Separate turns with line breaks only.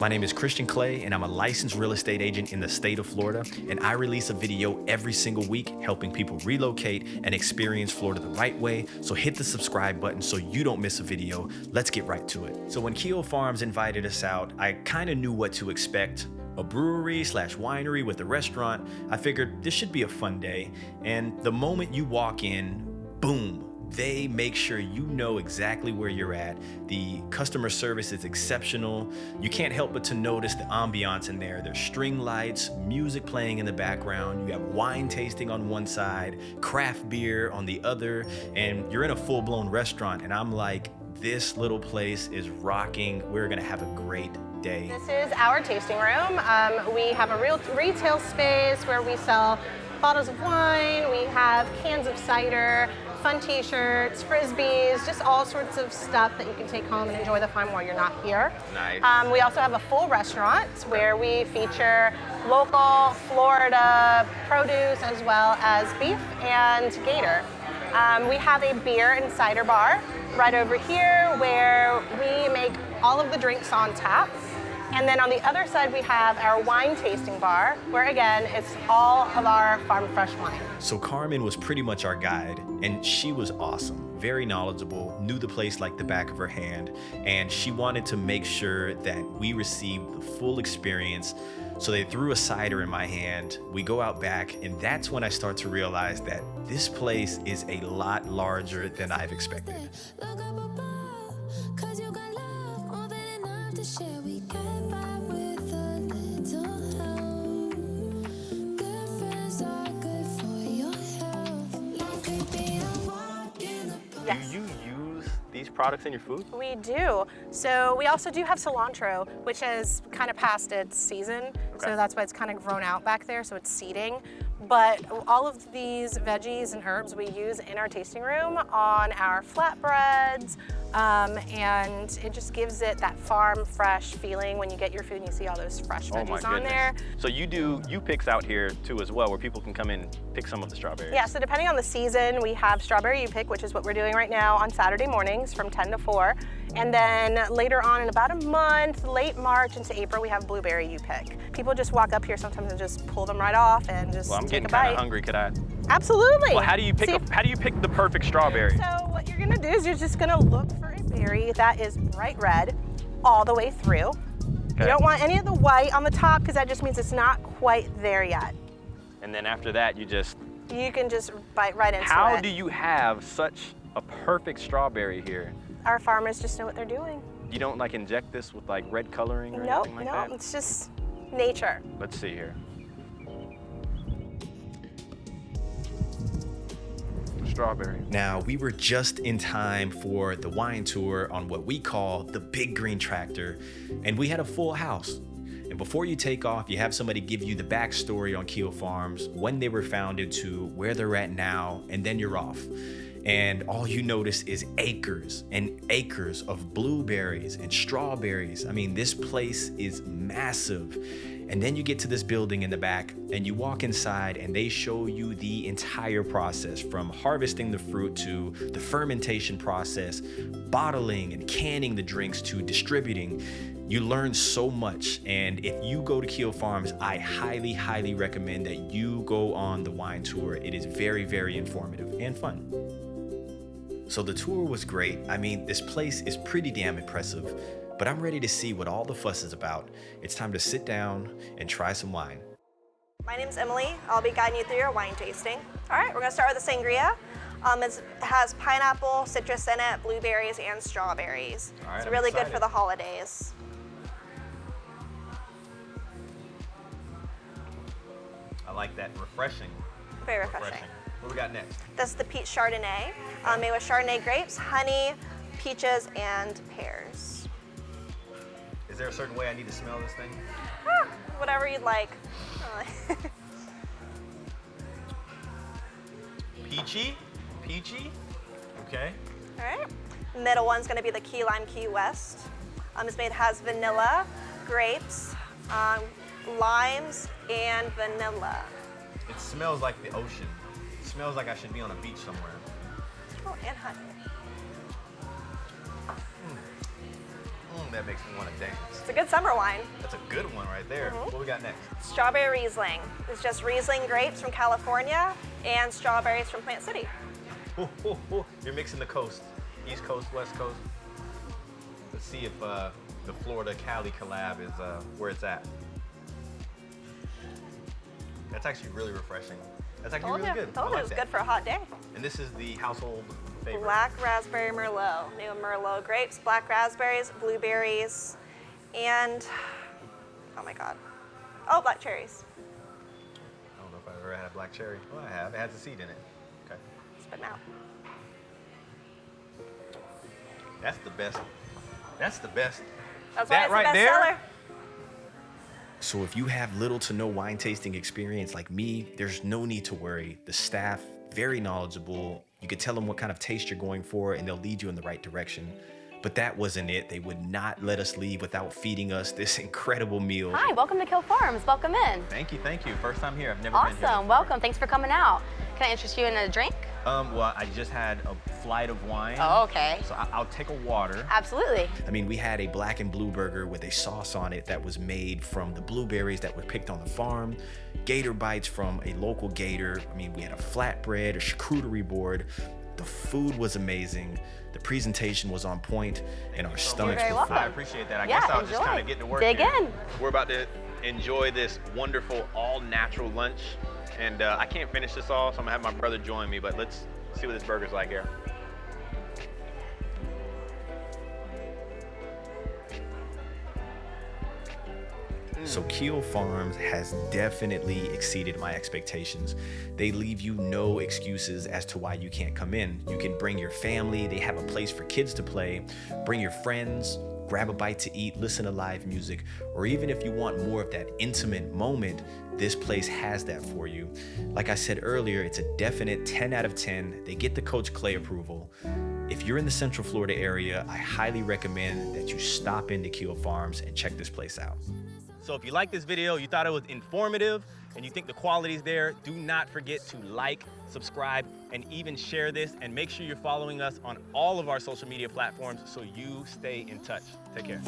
My name is Christian Clay, and I'm a licensed real estate agent in the state of Florida, and I release a video every single week helping people relocate and experience Florida the right way. So hit the subscribe button so you don't miss a video. Let's get right to it. So when Keel Farms invited us out, I kind of knew what to expect. A brewery slash winery with a restaurant. I figured this should be a fun day. And the moment you walk in, boom, they make sure you know exactly where you're at. The customer service is exceptional. You can't help but to notice the ambiance in there. There's string lights, music playing in the background. You have wine tasting on one side, craft beer on the other, and you're in a full-blown restaurant. And I'm like, this little place is rocking. We're gonna have a great day.
This is our tasting room. We have a real retail space where we sell bottles of wine. We have cans of cider, fun t-shirts, frisbees, just all sorts of stuff that you can take home and enjoy the fun while you're not here.
Nice.
We also have a full restaurant where we feature local Florida produce as well as beef and gator. We have a beer and cider bar right over here where we make all of the drinks on tap. And then on the other side, we have our wine tasting bar, where again, it's all of our farm fresh wine.
So Carmen was pretty much our guide, and she was awesome, very knowledgeable, knew the place like the back of her hand, and she wanted to make sure that we received the full experience. So they threw a cider in my hand, we go out back, and that's when I start to realize that this place is a lot larger than I've expected.
Yes.
Do you use these products in your food?
We do. So we also do have cilantro, which has kind of passed its season.
Okay.
So that's why it's kind of grown out back there, so it's seeding. But all of these veggies and herbs we use in our tasting room on our flatbreads, and it just gives it that farm fresh feeling when you get your food and you see all those fresh veggies on there.
So you picks out here too as well, where people can come in and pick some of the strawberries.
Yeah, so depending on the season, we have strawberry you-pick, which is what we're doing right now on Saturday mornings from 10 to 4. And then later on in about a month, late March into April, we have blueberry you-pick. People just walk up here sometimes and just pull them right off and just
Well, I'm
take
getting
a
kind
bite.
of hungry. Could I?
Absolutely.
Well, how do you pick the perfect strawberry?
So what you're gonna do is you're just gonna look for a berry that is bright red all the way through.
Okay.
You don't want any of the white on the top because that just means it's not quite there yet.
And then after that, you
can just bite right into it.
How do you have such a perfect strawberry here?
Our farmers just know what they're doing.
You don't like inject this with like red coloring or anything like that?
No, it's just nature.
Let's see here. Strawberry. Now, we were just in time for the wine tour on what we call the Big Green Tractor, and we had a full house. And before you take off, you have somebody give you the backstory on Keel Farms, when they were founded to where they're at now, and then you're off. And all you notice is acres and acres of blueberries and strawberries. I mean, this place is massive. And then you get to this building in the back and you walk inside and they show you the entire process, from harvesting the fruit to the fermentation process, bottling and canning the drinks to distributing. You learn so much, and if you go to Keel Farms, I highly, highly recommend that you go on the wine tour. It is very, very informative and fun. So the tour was great. I mean, this place is pretty damn impressive, but I'm ready to see what all the fuss is about. It's time to sit down and try some wine.
My name's Emily. I'll be guiding you through your wine tasting. All right, we're gonna start with the sangria. It has pineapple, citrus in it, blueberries, and strawberries.
All right,
it's
I'm
really good
excited.
for the holidays.
I like that. Refreshing.
Very refreshing.
What we got next?
This is the peach chardonnay, made with chardonnay grapes, honey, peaches, and pears.
Is there a certain way I need to smell this thing?
Whatever you'd like.
Peachy? Peachy? Okay.
All right. Middle one's gonna be the Key Lime Key West. Has vanilla, grapes, limes, and vanilla.
It smells like the ocean. It smells like I should be on a beach somewhere.
Oh, and honey.
that makes me want to dance.
It's a good summer wine.
That's a good one right there. What we got next?
Strawberry Riesling. It's just Riesling grapes from California and strawberries from Plant City.
You're mixing the coast, East Coast, West Coast. Let's see if the Florida Cali collab is where it's at. That's actually really refreshing. That's actually really good.
Told you it was good for a hot day.
And this is the household favorite.
Black Raspberry Merlot. New Merlot grapes, black raspberries, blueberries, and, oh my God. Oh, black cherries.
I don't know if I've ever had a black cherry. Well, I have. It has a seed in it. Okay.
Spit out.
That's the best. That's the best.
That's why it's
right
the best
there?
seller.
So if you have little to no wine tasting experience like me, there's no need to worry. The staff, very knowledgeable. You could tell them what kind of taste you're going for and they'll lead you in the right direction. But that wasn't it. They would not let us leave without feeding us this incredible meal.
Hi, welcome to Keel Farms. Welcome in.
Thank you, thank you. First time here. I've never been here.
Awesome, welcome. Thanks for coming out. Can I interest you in a drink?
Well, I just had a flight of wine.
Oh, okay.
So I'll take a water.
Absolutely.
I mean, we had a black and blue burger with a sauce on it that was made from the blueberries that were picked on the farm, gator bites from a local gator. I mean, we had a flatbread, a charcuterie board. The food was amazing. The presentation was on point, and our stomachs were full.
I
appreciate that. I
Yeah,
guess I'll just
enjoy.
kind of get to work
Dig
here.
in.
We're about to enjoy this wonderful all-natural lunch, and I can't finish this all, so I'm gonna have my brother join me, but let's see what this burger's like here. So Keel Farms has definitely exceeded my expectations. They leave you no excuses as to why you can't come in. You can bring your family, they have a place for kids to play, bring your friends, grab a bite to eat, listen to live music, or even if you want more of that intimate moment, this place has that for you. Like I said earlier, it's a definite 10 out of 10. They get the Coach Clay approval. If you're in the Central Florida area, I highly recommend that you stop into Keel Farms and check this place out. So if you like this video, you thought it was informative, and you think the quality's there, do not forget to like, subscribe, and even share this, and make sure you're following us on all of our social media platforms so you stay in touch. Take care.